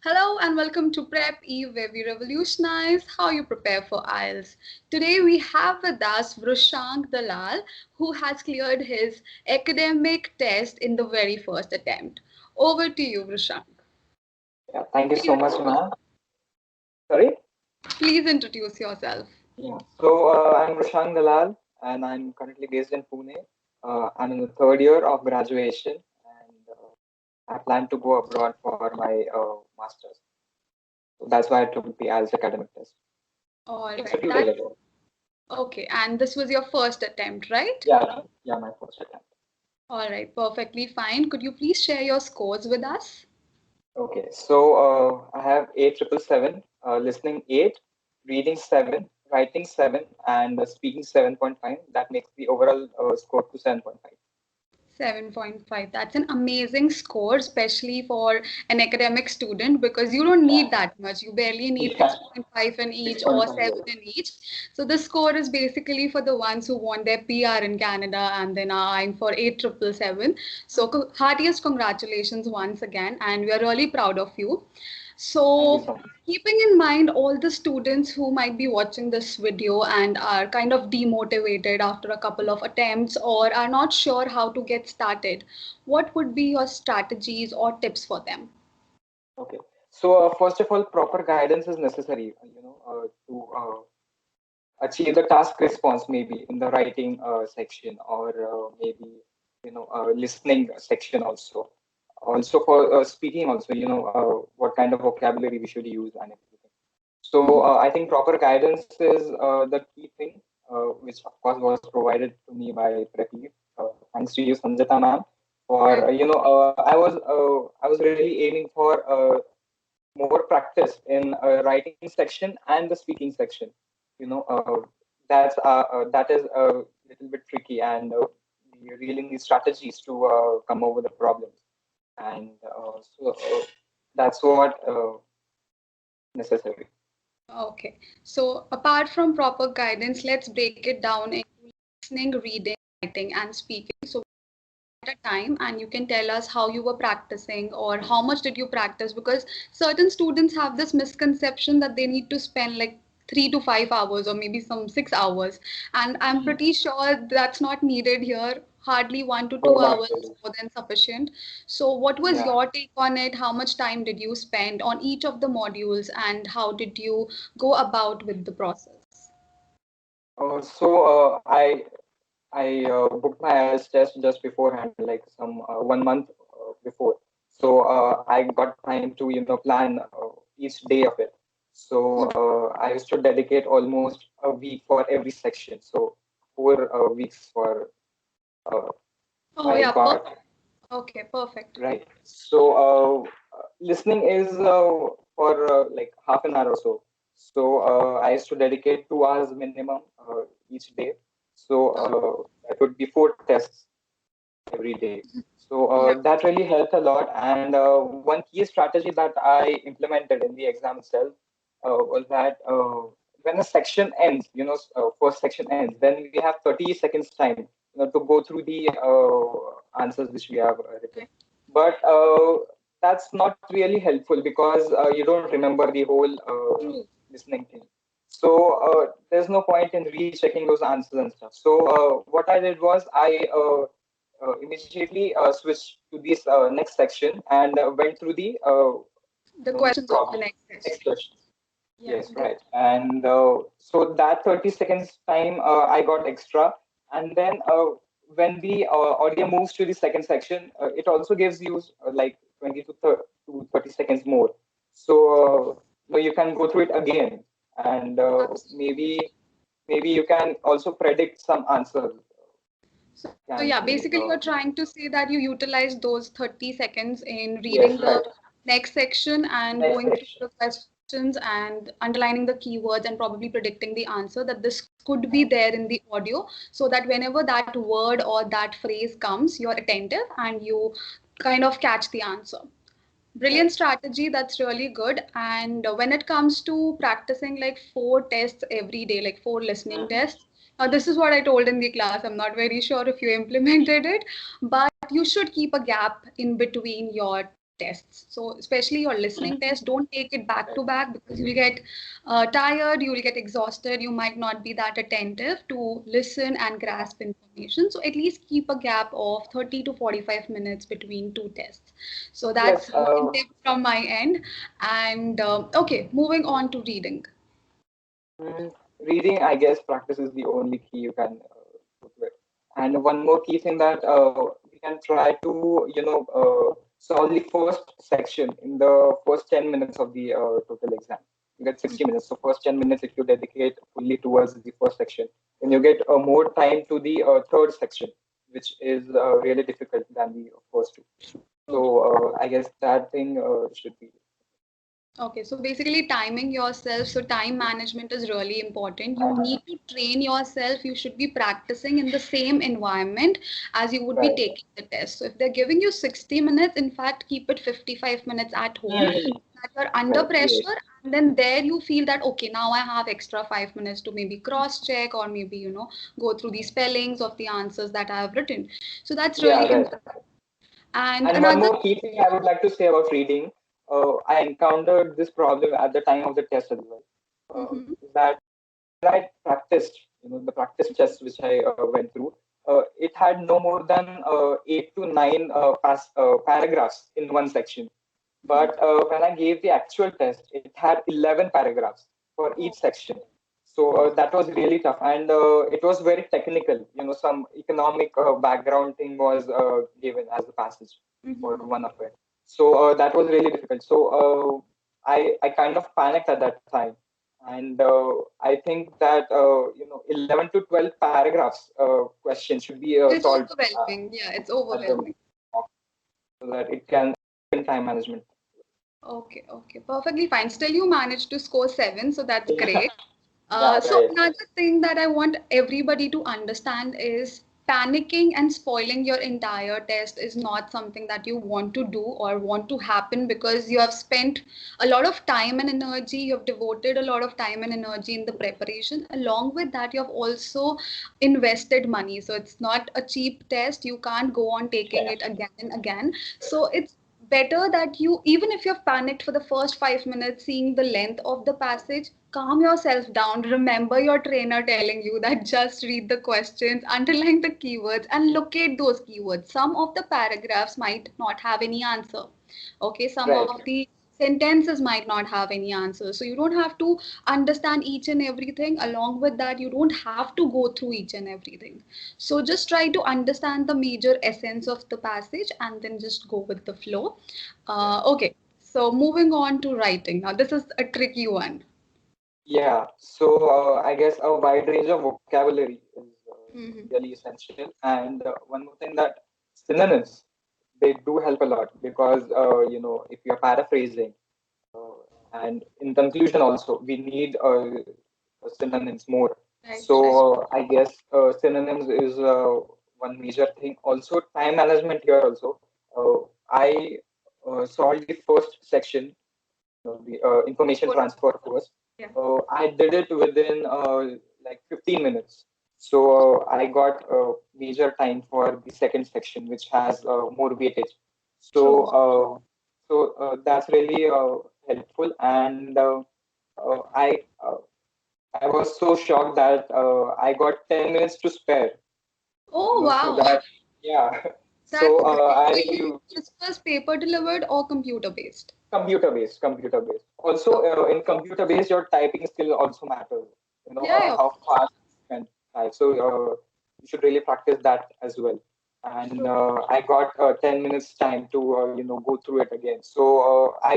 Hello and welcome to PrepEve, where we revolutionize how you prepare for IELTS. Today we have with us Vrushank Dalal, who has cleared his academic test in the very first attempt. Over to you, Vrushank. Yeah, thank you so Please, much, ma'am. Sorry? please introduce yourself. Yeah. I'm Vrushank Dalal, and I'm currently based in Pune. I'm in the third year of graduation, and I plan to go abroad for my master's. So that's why I took the IELTS academic test. All It's a right, few days that's ago. okay. And this was your first attempt, right? Yeah, my first attempt. All right, perfectly fine. Could you please share your scores with us? Okay, I have 8,777, listening 8, reading 7, writing 7, and speaking 7.5. That makes the overall score to 7.5. 7.5. That's an amazing score, especially for an academic student, because you don't Yeah, need that much. You barely need yeah, 6.5 in each or 6.5. 7 in each. So the score is basically for the ones who want their PR in Canada and then are eyeing for 8,777. So heartiest congratulations once again, and we are really proud of you. Thank you So so much. keeping in mind all the students who might be watching this video and are kind of demotivated after a couple of attempts or are not sure how to get started, what would be your strategies or tips for them? Okay. First of all, proper guidance is necessary, to achieve the task response, maybe in the writing section or maybe, listening section also. Also for speaking also, what kind of vocabulary we should use and everything. I think proper guidance is the key thing, which of course was provided to me by PrepEve. Thanks to you, Sanjita ma'am, for Right. I was really aiming for more practice in writing section and the speaking section. You know, that is a little bit tricky, and we really need strategies to come over the problems, and that's what necessary. Okay. So apart from proper guidance, let's break it down into listening, reading, writing, and speaking. So at a time, and you can tell us how you were practicing or how much did you practice, because certain students have this misconception that they need to spend like 3 to 5 hours or maybe some 6 hours, and I'm pretty sure that's not needed here. Hardly 1 to 2 hours is Actually, more than sufficient. So what was yeah. your take on it? How much time did you spend on each of the modules, and how did you go about with the process? I booked my IELTS test just beforehand, like some 1 month before. I got time to plan each day of it. I used to dedicate almost a week for every section. So 4 weeks for uh, Oh I yeah, got perfect. Okay, perfect. right. Listening is for like half an hour or so. I used to dedicate 2 hours minimum each day. That would be 4 tests every day. Yeah. That really helped a lot. And one key strategy that I implemented in the exam itself was that when a section ends, first section ends, then we have 30 seconds time, to go through the answers which we have written. But that's not really helpful because you don't remember the whole True. listening thing. There's no point in rechecking those answers and stuff. What I did was I immediately switched to this next section and went through the The questions of the problem, next next session. questions. Yeah, Yes, good. right. And so that 30 seconds time I got extra. And then when the audio moves to the second section, it also gives you like 20 to 30 seconds more. You can go through it again, and maybe you can also predict some answers. So Can yeah, be basically you're trying to say that you utilize those 30 seconds in reading yes, the right. next section and Next going through section. the questions and underlining the keywords and probably predicting the answer, that this could be there in the audio, so that whenever that word or that phrase comes, you're attentive and you kind of catch the answer. Right. Brilliant strategy. That's really good. And when it comes to practicing like 4 tests every day, like 4 listening tests, this is what I told in the class. I'm not very sure if you implemented it, but you should keep a gap in between your tests. So especially your listening test, don't take it back to back because you'll get tired, you'll get exhausted, you might not be that attentive to listen and grasp information. So at least keep a gap of 30 to 45 minutes between two tests. So Yes. that's one tip from my end. And okay, moving on to reading. Reading, I guess, practice is the only key you can put with. And one more key thing that we can try to, solve the first section in the first 10 minutes of the total exam. You get 60 minutes. So first 10 minutes, if you dedicate fully towards the first section, then you get more time to the third section, which is really difficult than the first two. True, true. So I guess that thing should be. Okay, so basically timing yourself. So time management is really important. You need to train yourself. You should be practicing in the same environment as you would be Right. taking the test. So if they're giving you 60 minutes, in fact, keep it 55 minutes at home. Mhm. That you're under Right. Yes. pressure, and then there you feel that okay, now I have extra 5 minutes to maybe cross check or maybe go through the spellings of the answers that I have written. So that's Yeah. really Right. important. And And one another. more key thing I would like to say about reading, I encountered this problem at the time of the test as well. Mhm. That when I practiced, the practice test which I went through, it had no more than 8 to 9 paragraphs in one section. But when I gave the actual test, it had 11 paragraphs for each Oh. section. So that was really tough, and it was very technical. Some economic background thing was given as a passage for Mhm. one of it. So that was really difficult. So I kind of panicked at that time, and I think that 11 to 12 paragraphs question should be It's solved overwhelming. Yeah, it's at the overwhelming. so that it can time management. Okay, okay, perfectly fine. Still, you managed to score 7, so that's Yeah, great. yeah, So right. another thing that I want everybody to understand is panicking and spoiling your entire test is not something that you want to do or want to happen because you have spent a lot of time and energy, you have devoted a lot of time and energy in the preparation. Along with that, you have also invested money. So it's not a cheap test. You can't go on taking Yeah, it again and again. So it's better that you, even if you've panicked for the first 5 minutes seeing the length of the passage, calm yourself down. Remember your trainer telling you that just read the questions, underline the keywords, and locate those keywords. Some of the paragraphs might not have any answer. Okay, some right. of the sentences might not have any answers. So you don't have to understand each and everything. Along with that, you don't have to go through each and everything. So just try to understand the major essence of the passage and then just go with the flow. Okay, so moving on to writing. Now, this is a tricky one. Yeah, so I guess a wide range of vocabulary is Mhm. really essential. And one more thing that synonyms, they do help a lot because, if you're paraphrasing, uh, and in conclusion also, we need synonyms more. Right, right. So I guess synonyms is one major thing. Also, time management here also. I solved the first section, the information What? transfer first. Yeah. I did it within like 15 minutes. So I got major time for the second section, which has more weightage. So True. that's really helpful. And I was so shocked that I got 10 minutes to spare. Oh, So wow. that yeah. So That's great. I So really this was paper delivered or computer based? computer based also in computer based your typing skill also matters, Yeah, yeah. how fast you can type. So you should really practice that as well. And True. I got 10 minutes time to go through it again. So I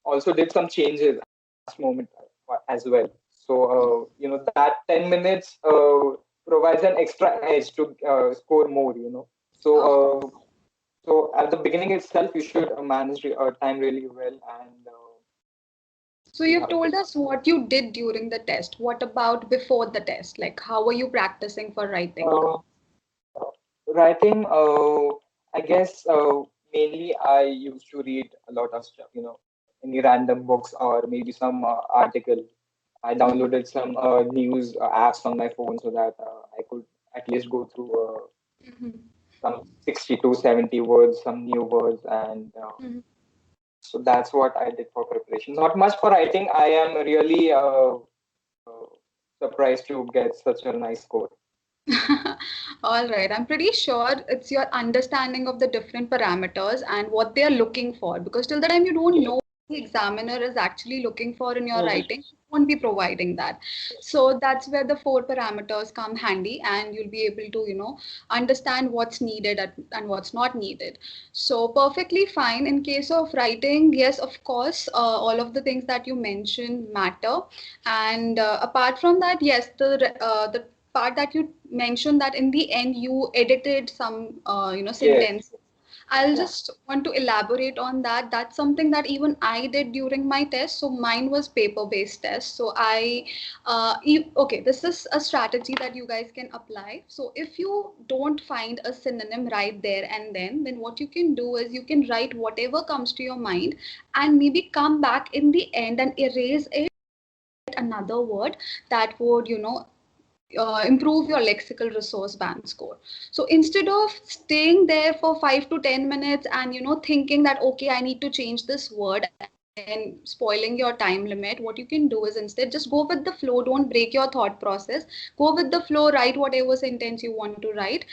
also did some changes at the last moment as well. So that 10 minutes provides an extra edge to score more, so Of so at the beginning itself, you should manage time really well, and So you you've have told us what you did during the test. What about before the test? Like how were you practicing for writing? uh, writing. I guess mainly I used to read a lot of stuff, any random books or maybe some article. I downloaded some news apps on my phone so that I could at least go through. Mhm. some 60 to 70 words, some new words, and Mhm. so that's what I did for preparation. Not much for writing. I am really surprised to get such a nice score. All right. I'm pretty sure it's your understanding of the different parameters and what they are looking for. Because till the time you don't Yes. know what the examiner is actually looking for in your Mhm. writing, you won't be providing that. So that's where the four parameters come handy, and you'll be able to, understand what's needed and what's not needed. So perfectly fine. In case of writing, yes, of course, all of the things that you mentioned matter. And apart from that, yes, the part that you mentioned that in the end you edited some Yes. sentence. I'll Yeah. just want to elaborate on that. That's something that even I did during my test. So mine was paper based test. So okay, this is a strategy that you guys can apply. So if you don't find a synonym right there and then what you can do is you can write whatever comes to your mind and maybe come back in the end and erase it another word that would improve your lexical resource band score. So instead of staying there for 5 to 10 minutes and thinking that okay, I need to change this word and then spoiling your time limit, what you can do is instead just go with the flow. Don't break your thought process. Go with the flow, write whatever sentence you want to write.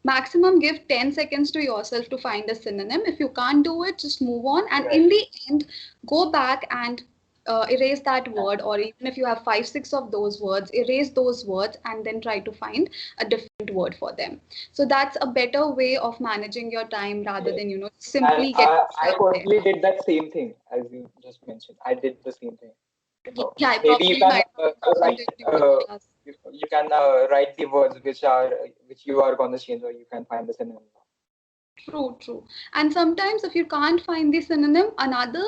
Maximum give 10 seconds to yourself to find a synonym. If you can't do it, just move on, and Right. in the end go back and erase that word, or even if you have 5 6 of those words, erase those words and then try to find a different word for them. So that's a better way of managing your time rather Yes. than And simply getting I stuck there. personally did that same thing as you just mentioned. I did the same thing. Yeah, I Maybe you probably can might have mentioned write. it during class. You can write the words which you are gonna change, or you can find the synonym. True, true. And sometimes, if you can't find the synonym, another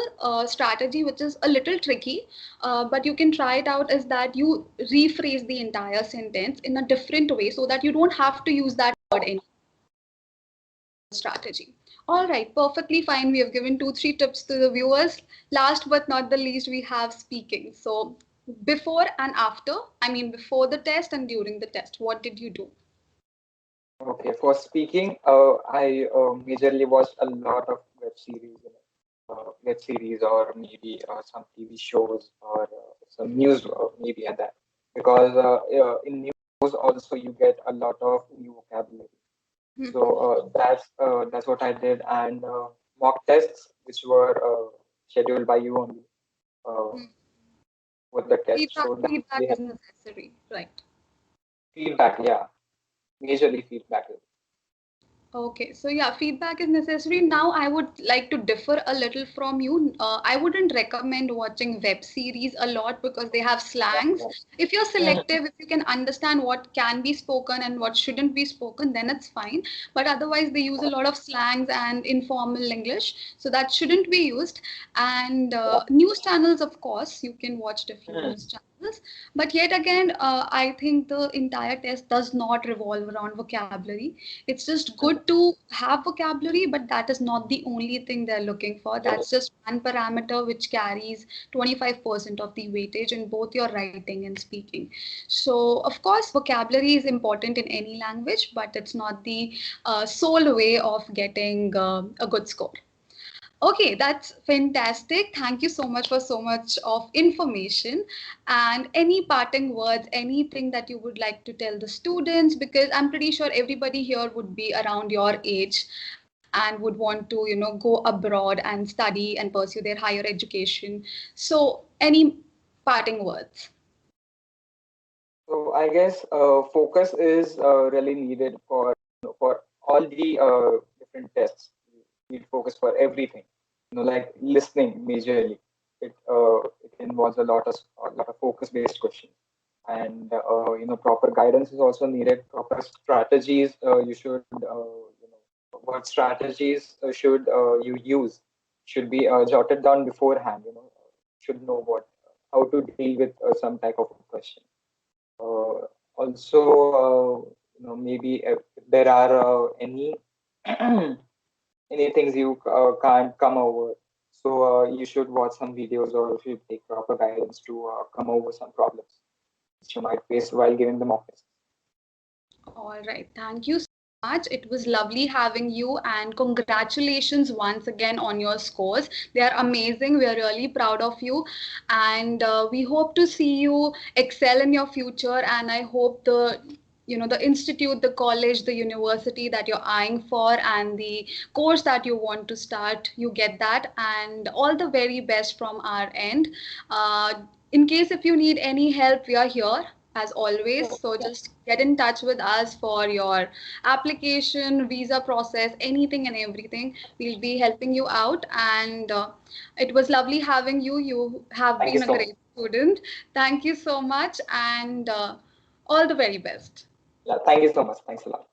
strategy which is a little tricky, but you can try it out, is that you rephrase the entire sentence in a different way so that you don't have to use that word in strategy. All right, perfectly fine. We have given 2, 3 tips to the viewers. Last but not the least, we have speaking. So, before and after, I mean, before the test and during the test, what did you do? Okay, for speaking, I majorly watched a lot of web series, or maybe some TV shows, or some news, maybe at that. Because in news also you get a lot of new vocabulary. So that's what I did, and mock tests, which were scheduled by you only uh, with the test. Feedback, So that feedback they have is necessary, right? feedback, yeah, majorly feedback. Okay, so yeah, feedback is necessary. Now, I would like to differ a little from you. I wouldn't recommend watching web series a lot because they have slangs. If you're selective, if you can understand what can be spoken and what shouldn't be spoken, then it's fine. But otherwise, they use a lot of slangs and informal English, so that shouldn't be used. And news channels, of course, you can watch different news channels. But yet again, I think the entire test does not revolve around vocabulary. It's just good to have vocabulary, but that is not the only thing they're looking for. That's just one parameter which carries 25% of the weightage in both your writing and speaking. So, of course, vocabulary is important in any language, but it's not the sole way of getting a good score. Okay, that's fantastic. Thank you so much for so much of information. And any parting words, anything that you would like to tell the students? Because I'm pretty sure everybody here would be around your age and would want to, go abroad and study and pursue their higher education. So, any parting words? So I guess focus is really needed for all the different tests. You need focus for everything. Like listening majorly. It involves a lot of focus based questions, and proper guidance is also needed. Proper strategies you should what strategies should you use should be jotted down beforehand. Should know what how to deal with some type of question. Also, maybe if there are any things you can't come over, so you should watch some videos, or you should take proper guidance to come over some problems which you might face while giving the mock test. All right. Thank you much. It was lovely having you, and congratulations once again on your scores. They are amazing. We are really proud of you, and we hope to see you excel in your future. And I hope the institute, the college, the university that you're eyeing for, and the course that you want to start, you get that. And all the very best from our end. uh, in case if you need any help, we are here as always. So just get in touch with us for your application, visa process, anything and everything. We'll be helping you out. And it was lovely having you. You have Thank you been a so much. great student. Thank you so much, and all the very best. Yeah, thank you so much. Thanks a lot.